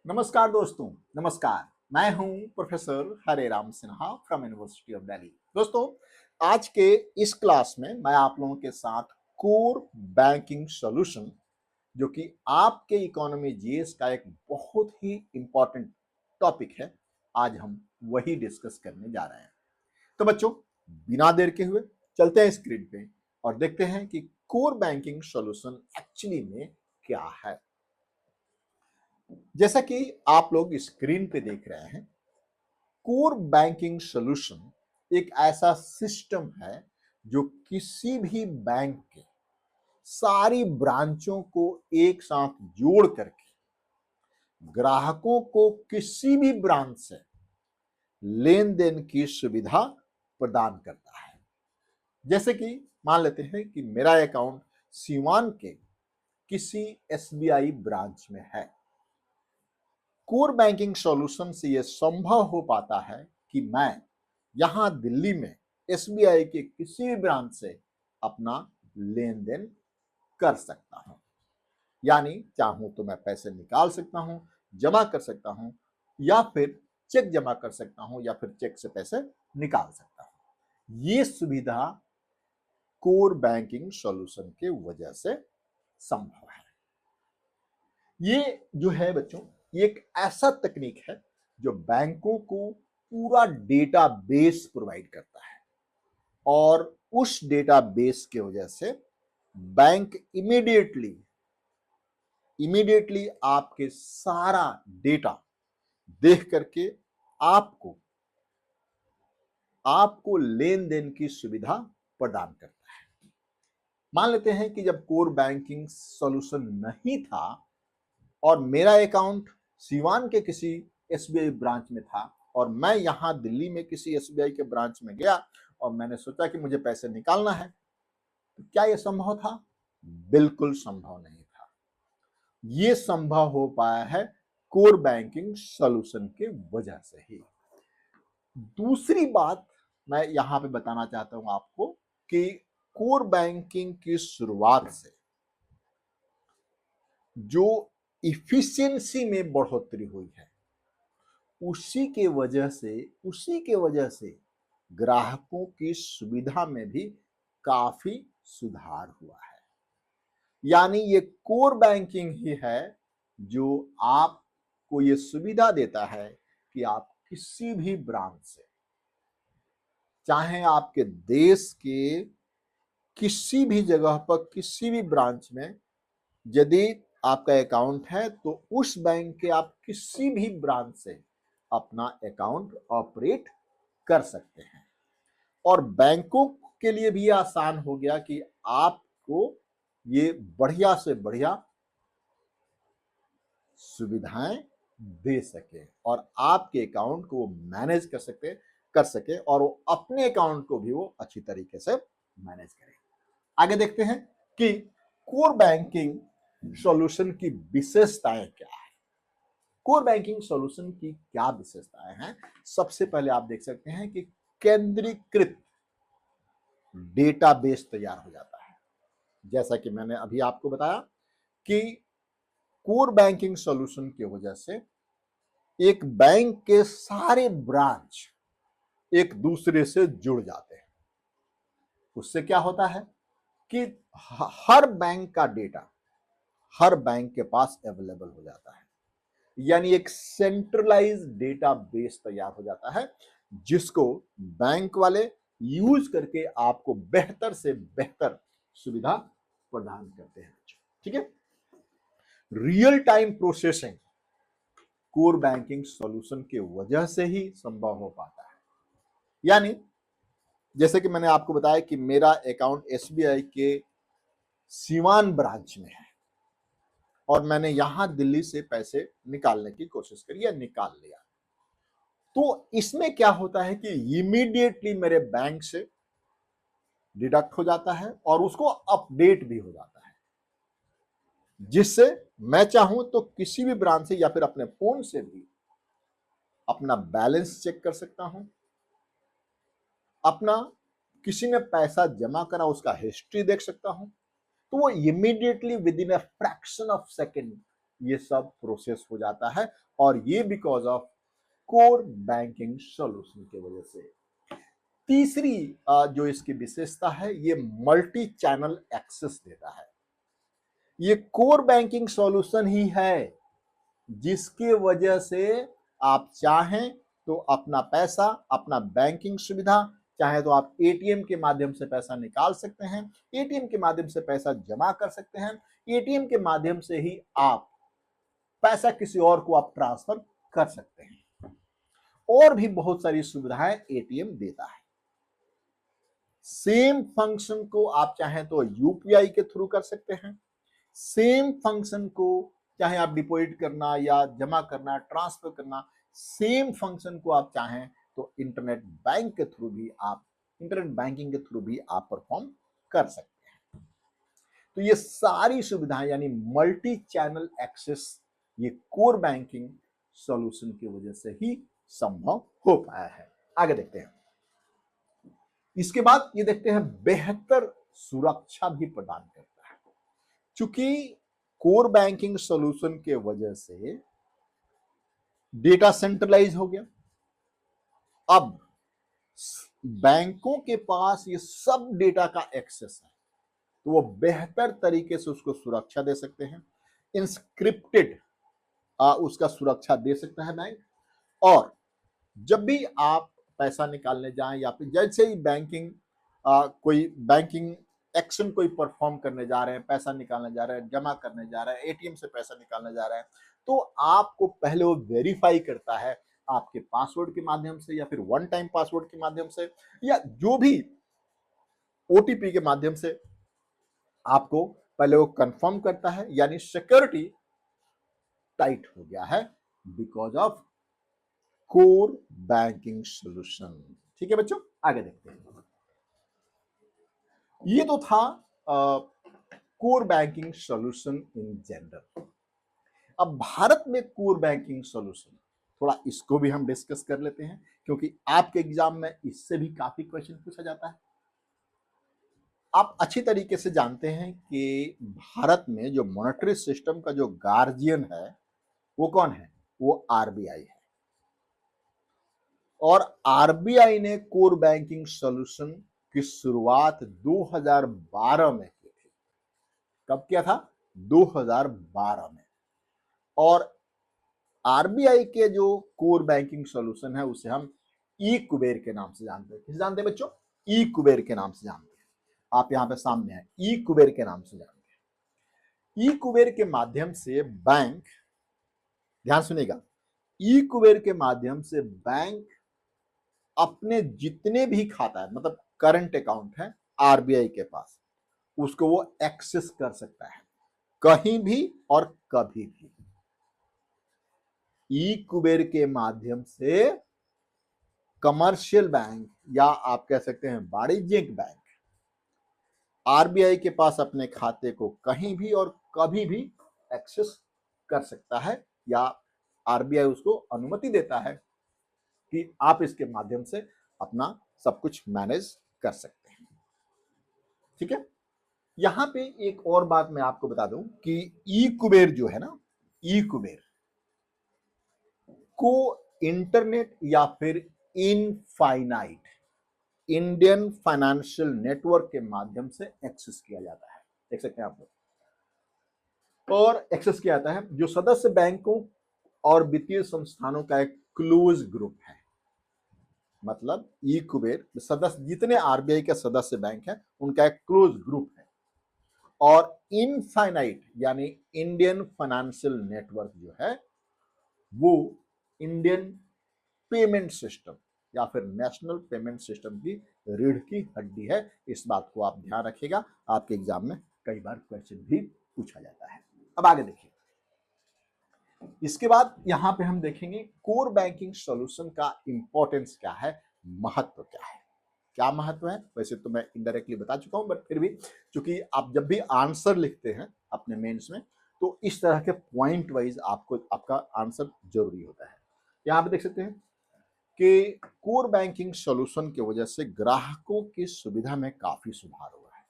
नमस्कार दोस्तों, नमस्कार। मैं हूं professor Hare Ram Sinha from university of Delhi. दोस्तों, आज के इस क्लास में मैं आप लोगों के साथ कोर बैंकिंग सॉल्यूशन, जो कि आपके इकोनॉमी जीएस का एक बहुत ही इंपॉर्टेंट टॉपिक है, आज हम वही डिस्कस करने जा रहे हैं। तो बच्चों, बिना देर के हुए चलते हैं स्क्रीन पे और देखते हैं कि कोर बैंकिंग सॉल्यूशन एक्चुअली में क्या है। जैसा कि आप लोग स्क्रीन पे देख रहे हैं, कोर बैंकिंग सॉल्यूशन एक ऐसा सिस्टम है जो किसी भी बैंक के सारी ब्रांचों को एक साथ जोड़ करके ग्राहकों को किसी भी ब्रांच से लेन देन की सुविधा प्रदान करता है। जैसे कि मान लेते हैं कि मेरा अकाउंट सीवान के किसी एसबीआई ब्रांच में है। कोर बैंकिंग सॉल्यूशन से यह संभव हो पाता है कि मैं यहां दिल्ली में एसबीआई के किसी भी ब्रांच से अपना लेन देन कर सकता हूं। यानी चाहूं तो मैं पैसे निकाल सकता हूं, जमा कर सकता हूं, या फिर चेक जमा कर सकता हूं, या फिर चेक से पैसे निकाल सकता हूं। ये सुविधा कोर बैंकिंग सॉल्यूशन के वजह से संभव है। ये जो है बच्चों, ये एक ऐसा तकनीक है जो बैंकों को पूरा डेटाबेस प्रोवाइड करता है, और उस डेटाबेस की वजह से बैंक इमीडिएटली आपके सारा डेटा देख करके आपको आपको लेन देन की सुविधा प्रदान करता है। मान लेते हैं कि जब कोर बैंकिंग सॉल्यूशन नहीं था और मेरा अकाउंट सीवान के किसी एसबीआई ब्रांच में था, और मैं यहां दिल्ली में किसी एसबीआई के ब्रांच में गया और मैंने सोचा कि मुझे पैसे निकालना है, तो क्या यह संभव था? बिल्कुल संभव नहीं था। यह संभव हो पाया है कोर बैंकिंग सॉल्यूशन के वजह से ही। दूसरी बात मैं यहां पे बताना चाहता हूं आपको कि कोर बैंकिंग की शुरुआत से जो इफिशियंसी में बढ़ोतरी हुई है, उसी के वजह से ग्राहकों की सुविधा में भी काफी सुधार हुआ है। यानी ये कोर बैंकिंग ही है जो आपको ये सुविधा देता है कि आप किसी भी ब्रांच से, चाहे आपके देश के किसी भी जगह पर किसी भी ब्रांच में यदि आपका अकाउंट है, तो उस बैंक के आप किसी भी ब्रांच से अपना अकाउंट ऑपरेट कर सकते हैं। और बैंकों के लिए भी आसान हो गया कि आपको ये बढ़िया से बढ़िया सुविधाएं दे सके और आपके अकाउंट को मैनेज कर सके और वो अपने अकाउंट को भी वो अच्छी तरीके से मैनेज करे। आगे देखते हैं कि कोर बैंकिंग सॉल्यूशन की विशेषताएं क्या है। कोर बैंकिंग सॉल्यूशन की क्या विशेषताएं हैं? सबसे पहले आप देख सकते हैं कि केंद्रीकृत डेटाबेस तैयार हो जाता है। जैसा कि मैंने अभी आपको बताया कि कोर बैंकिंग सॉल्यूशन की वजह से एक बैंक के सारे ब्रांच एक दूसरे से जुड़ जाते हैं। उससे क्या होता है कि हर बैंक का डेटा हर बैंक के पास अवेलेबल हो जाता है। यानी एक सेंट्रलाइज डेटाबेस तैयार हो जाता है, जिसको बैंक वाले यूज करके आपको बेहतर से बेहतर सुविधा प्रदान करते हैं। ठीक है। Real time processing core banking solution के वजह से ही संभव हो पाता है। यानी जैसे कि मैंने आपको बताया कि मेरा अकाउंट एसबीआई के सीवान ब्रांच में है और मैंने यहां दिल्ली से पैसे निकालने की कोशिश करी या निकाल लिया, तो इसमें क्या होता है कि इमीडिएटली मेरे बैंक से डिडक्ट हो जाता है और उसको अपडेट भी हो जाता है, जिससे मैं चाहूं तो किसी भी ब्रांच से या फिर अपने फोन से भी अपना बैलेंस चेक कर सकता हूं, अपना किसी ने पैसा जमा करा उसका हिस्ट्री देख सकता हूं। तो वो immediately with in a fraction of second ये सब प्रोसेस हो जाता है, और ये because of core banking solution की वजह से। तीसरी जो इसकी विशेषता है, ये मल्टी चैनल एक्सेस देता है। ये कोर बैंकिंग सॉल्यूशन ही है जिसके वजह से आप चाहें तो अपना पैसा, अपना बैंकिंग सुविधा, चाहे तो आप एटीएम के माध्यम से पैसा निकाल सकते हैं, एटीएम के माध्यम से पैसा जमा कर सकते हैं, एटीएम के माध्यम से ही आप पैसा किसी और को आप ट्रांसफर कर सकते हैं, और भी बहुत सारी सुविधाएं एटीएम देता है। सेम फंक्शन को आप चाहें तो यूपीआई के थ्रू कर सकते हैं, सेम फंक्शन को चाहे आप डिपॉजिट करना या जमा करना, ट्रांसफर करना, सेम फंक्शन को आप चाहें तो इंटरनेट बैंक के थ्रू भी आप, इंटरनेट बैंकिंग के थ्रू भी आप परफॉर्म कर सकते हैं। तो ये सारी सुविधाएं यानी मल्टी चैनल एक्सेस ये कोर बैंकिंग सॉल्यूशन की वजह से ही संभव हो पाया है। आगे देखते हैं। इसके बाद ये देखते हैं बेहतर सुरक्षा भी प्रदान करता है। चूंकि कोर बैंकिंग सॉल्यूशन के वजह से डेटा सेंट्रलाइज हो गया, अब बैंकों के पास ये सब डेटा का एक्सेस है, तो वो बेहतर तरीके से उसको सुरक्षा दे सकते हैं। इंस्क्रिप्टेड उसका सुरक्षा दे सकता है बैंक। और जब भी आप पैसा निकालने जाएं या फिर जैसे ही कोई बैंकिंग एक्शन कोई परफॉर्म करने जा रहे हैं, पैसा निकालने जा रहे हैं, जमा करने जा रहे हैं, एटीएम से पैसा निकालने जा रहे हैं, तो आपको पहले वो वेरीफाई करता है आपके पासवर्ड के माध्यम से या फिर वन टाइम पासवर्ड के माध्यम से या जो भी ओटीपी के माध्यम से आपको पहले वो कंफर्म करता है, यानी सिक्योरिटी टाइट हो गया है because of core banking solution. ठीक है बच्चों, आगे देखते हैं। ये तो था core banking solution in general. अब भारत में कोर बैंकिंग सॉल्यूशन, थोड़ा इसको भी हम डिस्कस कर लेते हैं क्योंकि आपके एग्जाम में इससे भी काफी क्वेश्चन पूछा जाता है। आप अच्छी तरीके से जानते हैं कि भारत में जो मॉनेटरी सिस्टम का जो गार्जियन है वो कौन है? वो आरबीआई है। और आरबीआई ने कोर बैंकिंग सॉल्यूशन की शुरुआत 2012 में की थी। कब किया था? 2012 में। और आरबीआई के जो कोर बैंकिंग सॉल्यूशन है उसे हम ई कुबेर के नाम से जानते हैं। किसे जानते हैं बच्चों? ई कुबेर के नाम से जानते हैं। आप यहां पे सामने है, ई कुबेर के नाम से जानते हैं। ई कुबेर के माध्यम से बैंक, ध्यान सुनिएगा, ई कुबेर के माध्यम से बैंक अपने जितने भी खाता है, मतलब करंट अकाउंट है आरबीआई के पास, उसको वो एक्सेस कर सकता है कहीं भी और कभी भी। ई कुबेर के माध्यम से कमर्शियल बैंक या आप कह सकते हैं वाणिज्यिक बैंक आरबीआई के पास अपने खाते को कहीं भी और कभी भी एक्सेस कर सकता है, या आरबीआई उसको अनुमति देता है कि आप इसके माध्यम से अपना सब कुछ मैनेज कर सकते हैं। ठीक है, यहां पे एक और बात मैं आपको बता दूं कि ई कुबेर जो है ना, ई कुबेर को इंटरनेट या फिर इनफाइनाइट इंडियन फाइनेंशियल नेटवर्क के माध्यम से एक्सेस किया जाता है। देख सकते हैं आप लोग, और एक्सेस किया जाता है जो सदस्य बैंकों और वित्तीय संस्थानों का एक क्लोज ग्रुप है। मतलब ई कुबेर सदस्य जितने आरबीआई के सदस्य बैंक हैं उनका एक क्लोज ग्रुप है। और इनफाइनाइट यानी इंडियन फाइनेंशियल नेटवर्क जो है वो इंडियन पेमेंट सिस्टम या फिर नेशनल पेमेंट सिस्टम की रीढ़ की हड्डी है। इस बात को आप ध्यान रखिएगा, आपके एग्जाम में कई बार क्वेश्चन भी पूछा जाता है। अब आगे देखिए, इसके बाद यहां पे हम देखेंगे कोर बैंकिंग सॉल्यूशन का इंपॉर्टेंस क्या है, महत्व क्या है। क्या महत्व है वैसे तो मैं इनडायरेक्टली बता चुका हूं, बट फिर भी चूंकि आप जब भी आंसर लिखते हैं अपने मेंस में तो इस तरह के पॉइंट वाइज आपको आपका आंसर जरूरी होता है। यहां पे देख सकते हैं कि कोर बैंकिंग सॉल्यूशन की वजह से ग्राहकों की सुविधा में काफी सुधार हुआ है।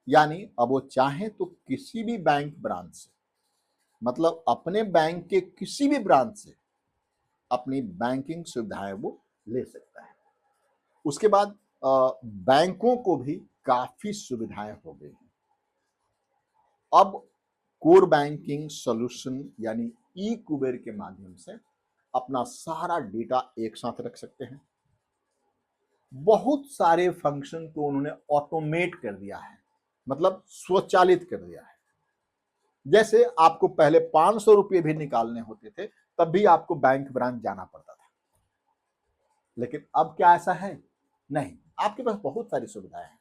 यानी अब वो चाहे तो किसी भी बैंक ब्रांच से मतलब अपने बैंक के किसी भी ब्रांच से अपनी बैंकिंग सुविधाएं वो ले सकता है। उसके बाद बैंकों को भी काफी सुविधाएं हो गई हैं। अब कोर बैंकिंग सॉल्यूशन यानी ई कुबेर के माध्यम से अपना सारा डेटा एक साथ रख सकते हैं। बहुत सारे फंक्शन को उन्होंने ऑटोमेट कर दिया है, मतलब स्वचालित कर दिया है। जैसे आपको पहले 500 रुपये भी निकालने होते थे, तब भी आपको बैंक ब्रांच जाना पड़ता था, लेकिन अब क्या ऐसा है? नहीं, आपके पास बहुत सारी सुविधाएं हैं।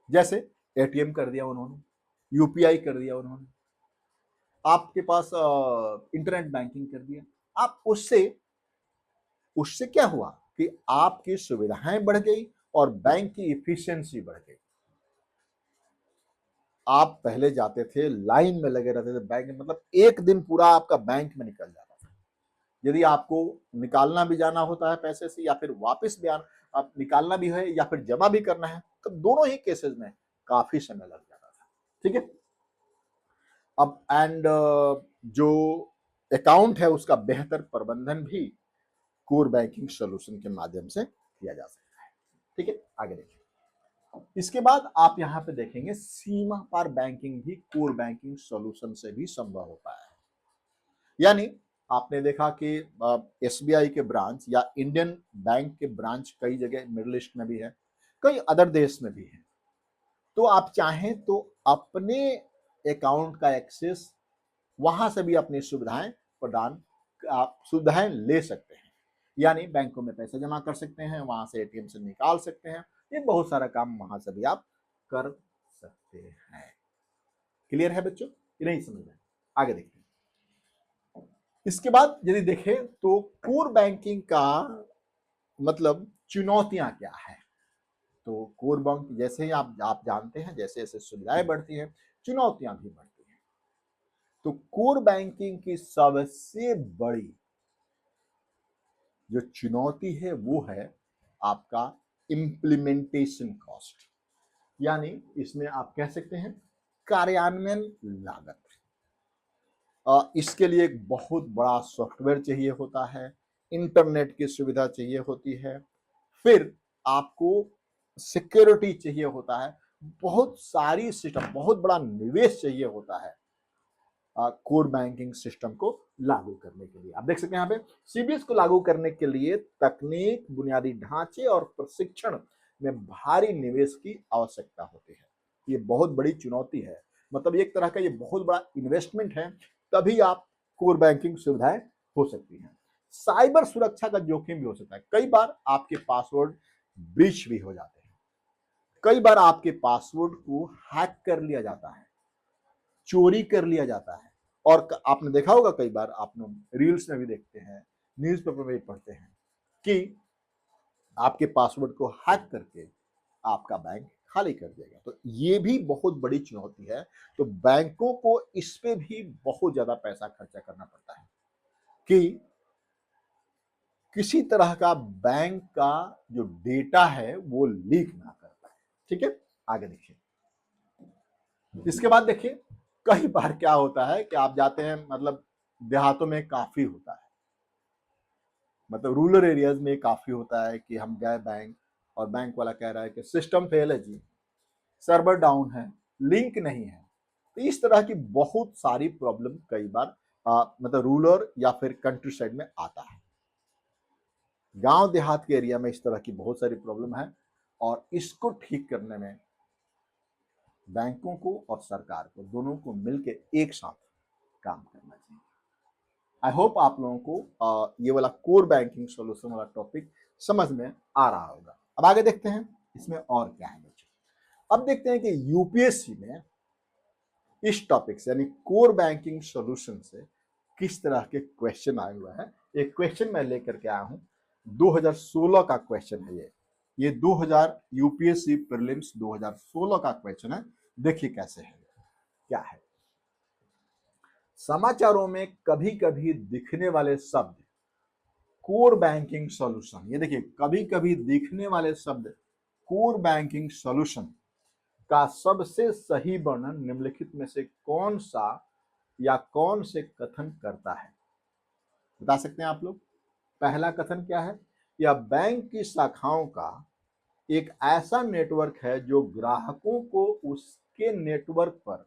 जैसे एटीएम कर दिया उन्होंने, यूपीआई कर दिया उन्होंने, आपके पास इंटरनेट बैंकिंग कर दिया। आप उससे क्या हुआ कि आपकी सुविधाएं बढ़ गई और बैंक की इफिशियंसी बढ़ गई। आप पहले जाते थे, लाइन में लगे रहते थे बैंक में, मतलब एक दिन पूरा आपका बैंक में निकल जाता था। यदि आपको निकालना भी जाना होता है पैसे से, या फिर वापस भी आप निकालना भी है, या फिर जमा भी करना है, तो दोनों ही केसेस में काफी समय लग जाता था। ठीक है। अब जो अकाउंट है उसका बेहतर प्रबंधन भी कोर बैंकिंग सॉल्यूशन के माध्यम से किया जा सकता है। ठीक है, आगे देखिए। इसके बाद आप यहां पे देखेंगे सीमा पार बैंकिंग भी कोर बैंकिंग सॉल्यूशन से भी संभव हो पाया है। यानी आपने देखा कि एसबीआई के ब्रांच या इंडियन बैंक के ब्रांच कई जगह मिडिल ईस्ट में भी है, कई अदर देश में भी है। तो आप चाहें तो अपने अकाउंट का एक्सेस वहां से भी अपनी सुविधाएं ले सकते हैं। यानी बैंकों में पैसे जमा कर सकते हैं, वहां से एटीएम से निकाल सकते हैं, ये बहुत सारा काम वहां से भी आप कर सकते हैं। क्लियर है बच्चों कि नहीं? समझ में? आगे देखते हैं। इसके बाद यदि देखें तो कोर बैंकिंग का मतलब चुनौतियां क्या है। तो कोर बैंक जैसे ही आप जानते हैं, जैसे जैसे सुविधाएं बढ़ती हैं, चुनौतियां भी बढ़ती हैं। तो कोर बैंकिंग की सबसे बड़ी जो चुनौती है वो है आपका इम्प्लीमेंटेशन कॉस्ट, यानी इसमें आप कह सकते हैं कार्यान्वयन लागत। इसके लिए एक बहुत बड़ा सॉफ्टवेयर चाहिए होता है, इंटरनेट की सुविधा चाहिए होती है, फिर आपको सिक्योरिटी चाहिए होता है, बहुत सारी सिस्टम, बहुत बड़ा निवेश चाहिए होता है कोर बैंकिंग सिस्टम को लागू करने के लिए। आप देख सकते हैं यहाँ पे सीबीएस को लागू करने के लिए तकनीक, बुनियादी ढांचे और प्रशिक्षण में भारी निवेश की आवश्यकता होती है। ये बहुत बड़ी चुनौती है, मतलब एक तरह का ये बहुत बड़ा इन्वेस्टमेंट है, तभी आप कोर बैंकिंग सुविधाएं हो सकती हैं। साइबर सुरक्षा का जोखिम भी हो सकता है, कई बार आपके पासवर्ड ब्रीच भी हो जाते हैं, कई बार आपके पासवर्ड को हैक कर लिया जाता है, चोरी कर लिया जाता है। और आपने देखा होगा, कई बार आप रील्स में भी देखते हैं, न्यूज़पेपर में भी पढ़ते हैं कि आपके पासवर्ड को हैक करके आपका बैंक खाली कर देगा। तो ये भी बहुत बड़ी चुनौती है। तो बैंकों को इस पे भी बहुत ज्यादा पैसा खर्चा करना पड़ता है कि किसी तरह का बैंक का जो डेटा है वो लीक ना कर पाए। ठीक है, आगे देखिए। इसके बाद देखिए, कई बार क्या होता है कि आप जाते हैं, मतलब देहातों में काफी होता है, मतलब रूरल एरियाज में काफी होता है कि हम गए बैंक और बैंक वाला कह रहा है कि सिस्टम फेल है जी, सर्वर डाउन है, लिंक नहीं है। तो इस तरह की बहुत सारी प्रॉब्लम कई बार मतलब रूरल या फिर कंट्री साइड में आता है। गांव देहात के एरिया में इस तरह की बहुत सारी प्रॉब्लम है, और इसको ठीक करने में बैंकों को और सरकार को दोनों को मिलकर एक साथ काम करना चाहिए। आई होप आप लोगों को ये वाला कोर बैंकिंग सॉल्यूशन वाला टॉपिक समझ में आ रहा होगा। अब आगे देखते हैं इसमें और क्या है बच्चों। अब देखते हैं कि यूपीएससी में इस टॉपिक से यानी कोर बैंकिंग सॉल्यूशन से किस तरह के क्वेश्चन आए हुए हैं। एक क्वेश्चन मैं लेकर के आया हूं, 2016 का क्वेश्चन है ये 2000 यूपीएससी प्रीलिम्स 2016 का क्वेश्चन है। देखिए कैसे है, क्या है। समाचारों में कभी कभी दिखने वाले शब्द कोर बैंकिंग सॉल्यूशन, ये देखिए कभी कभी दिखने वाले शब्द कोर बैंकिंग सॉल्यूशन का सबसे सही वर्णन निम्नलिखित में से कौन सा या कौन से कथन करता है? बता सकते हैं आप लोग? पहला कथन क्या है? यह बैंक की शाखाओं का एक ऐसा नेटवर्क है जो ग्राहकों को उसके नेटवर्क पर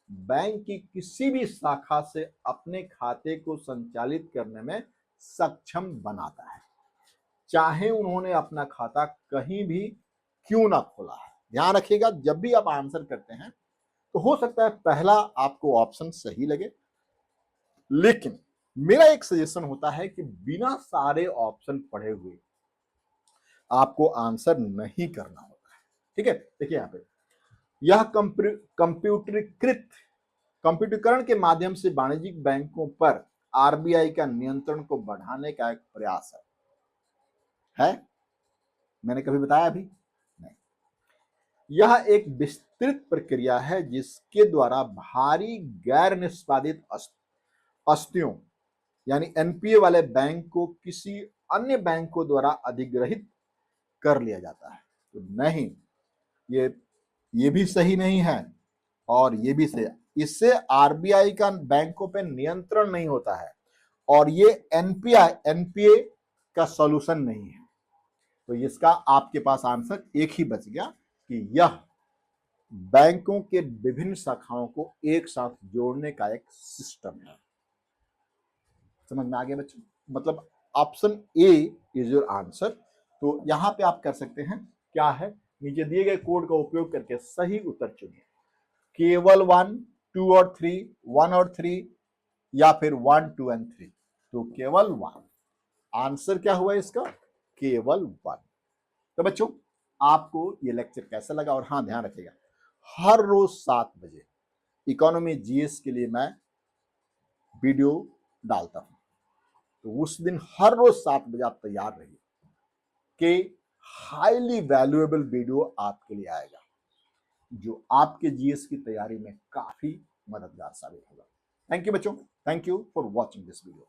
बैंक की किसी भी शाखा से अपने खाते को संचालित करने में सक्षम बनाता है, चाहे उन्होंने अपना खाता कहीं भी क्यों ना खोला है। ध्यान रखिएगा, जब भी आप आंसर करते हैं तो हो सकता है पहला आपको ऑप्शन सही लगे, लेकिन मेरा एक सजेशन होता है कि बिना सारे ऑप्शन पढ़े हुए आपको आंसर नहीं करना होता है। ठीक है, देखिए यहां पे यह कंप्यूटरीकरण के माध्यम से वाणिज्यिक बैंकों पर आरबीआई का नियंत्रण को बढ़ाने का एक प्रयास है? मैंने कभी बताया अभी नहीं। यह एक विस्तृत प्रक्रिया है जिसके द्वारा भारी गैर निष्पादित अस्तियों यानी एनपीए वाले बैंक को किसी अन्य बैंकों द्वारा अधिग्रहित कर लिया जाता है। तो नहीं, ये भी सही नहीं है और ये भी सही। इससे आरबीआई का बैंकों पे नियंत्रण नहीं होता है और ये एनपीए का सॉल्यूशन नहीं है। तो इसका आपके पास आंसर एक ही बच गया कि यह बैंकों के विभिन्न शाखाओं को एक साथ जोड़ने का एक सिस्टम है। समझ में आ गया बच्चों? मतलब option A is your answer. तो यहां पे आप कर सकते हैं, क्या है, नीचे दिए गए कोड का उपयोग करके सही उत्तर चुनिए। केवल 1, 2 और 3, 1 और 3 या फिर 1, 2 एंड 3। तो केवल 1 आंसर क्या हुआ इसका? केवल 1। तो बच्चों आपको ये लेक्चर कैसा लगा? और हाँ, ध्यान रखिएगा, हर रोज 7 बजे इकोनॉमी जीएस के लिए मैं वीडियो डालता हूं। तो उस दिन हर रोज 7 बजे आप तैयार रहिए कि हाईली वैल्यूएबल वीडियो आपके लिए आएगा जो आपके जीएस की तैयारी में काफी मददगार साबित होगा। थैंक यू बच्चों, thank you for watching this video.